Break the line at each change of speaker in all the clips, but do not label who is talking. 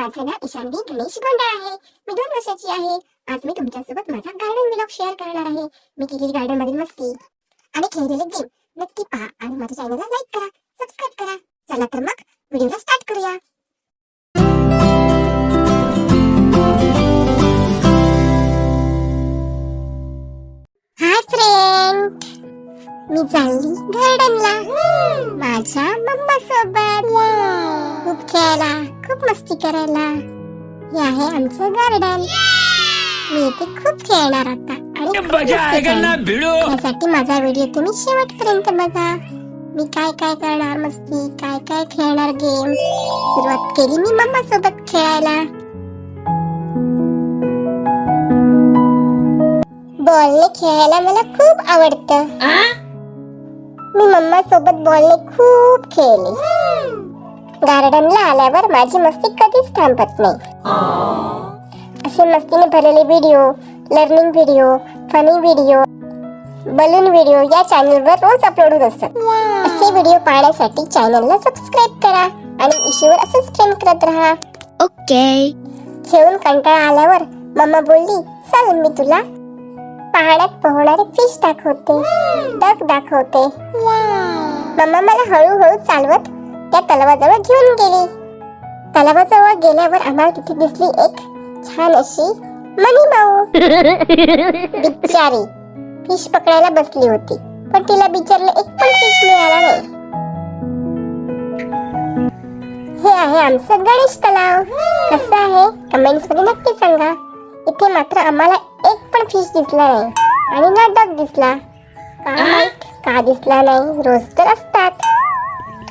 माझं नाव ईशान्वी गणेश गोंडा आहे. मी 2 वर्षाची आहे. आज मी तुमच्यासोबत माझा गार्डन व्लॉग शेअर करणार आहे. मी केलेली गार्डन मधील मस्ती आणि खेळलेले गेम नक्की पहा आणि माझ्या चॅनलला लाईक करा, सबस्क्राईब करा. चला तर मग व्हिडिओला स्टार्ट करूया. हाय फ्रेंड, मी चालली गार्डनला माझ्या मम्मा सोबत. खूप खेळायला, खूप मस्ती करायला. हे आहे आमचं गार्डन. मी इथे खूप खेळणार आता आणि त्यासाठी माझा व्हिडिओ तुम्ही शेवटपर्यंत बघा. मी काय काय करणार मस्ती, काय काय खेळणार गेम. सुरुवात केली मी मम्मा सोबत खेळायला. बॉलने खेळायला मला खूप आवडतं. मी मम्मा सोबत बॉलने खूप खेळले. गार्डनला आल्यावर माझी मस्ती कधीच थांबत नाही. असे मस्तीने भरलेले video, learning video, funny video, balloon video या चॅनलवर रोज अपलोड होत असतात. असे व्हिडिओ पाहण्यासाठी चॅनलला सबस्क्राईब करा आणि इशूवर असंच फ्रेंड करत राहा.
ओके.
खेळून कंटाळा आल्यावर मम्मा बोलली, चल मी तुला पाण्यात पोहणारे फिश दाखवते, डक दाखवते. मम्मा मला हळूहळू चालवत त्या तलावाजवळ घेऊन गेली. तलावाजवळ गेल्यावर आम्हाला तिथे दिसली एक छान अशी मनी माऊ. बिचारी फिश पकडायला बसली होती, पण तिला बिचारले एक पण फिश मिळाला नाही. हे आहे आमचं गणेश तलाव. कसं आहे कमेंट्स मध्ये नक्की सांगा. इथे मात्र आम्हाला एक पण फिश दिसला नाही आणि ना डक दिसला. काय माहित का दिसला नाही, रोज तर असतात.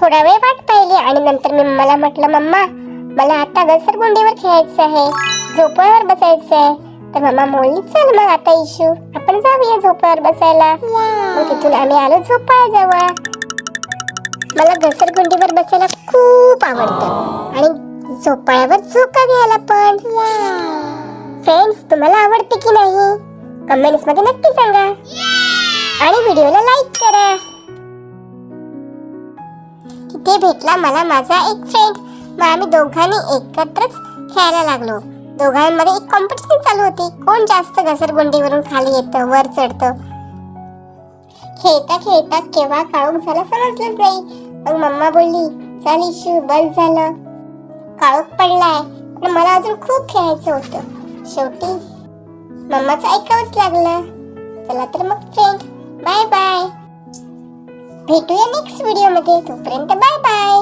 थोडा वेळ वाट पाहिली आणि नंतर मी मला म्हटलं, मम्मा मला आता घसरगुंडीवर खेळायचं आहे, झोपाळ्यावर बसायचं आहे. तर मम्मा बोलली, चल मग आता इशू आपण जाऊया झोपाळ्यावर बसायला. मग तिथून आम्ही आलो झोपाळ्याजवळ. मला घसरगुंडीवर बसायला खूप आवडतं आणि झोपाळ्यावर झोका घ्यायला पण. फ्रेंड्स, तुम्हाला आवडते की नाही कमेंट्स मध्ये नक्की सांगा आणि व्हिडिओला लाईक करा. तिथे भेटला मला माझा एक फ्रेंड. मग आम्ही दोघांनी एकत्रच खेळायला लागलो. दोघांमध्ये एक कॉम्पिटिशन चालू होती, कोण जास्त घसरगुंडीवरून खाली येतं, वर चढतं. खेळता खेळता केव्हा काळोख झाला समजलंच नाही. मग मम्मा बोलली, चल इशू बस झालं, काळोख पडलाय. पण मला अजून खूप खेळायचं होतं. शेवटी मम्माचं ऐकावंच लागलं. चला तर मग फ्रेंड, बाय बाय. भेटूया नेक्स्ट व्हिडिओ मध्ये. तोपर्यंत बाय बाय.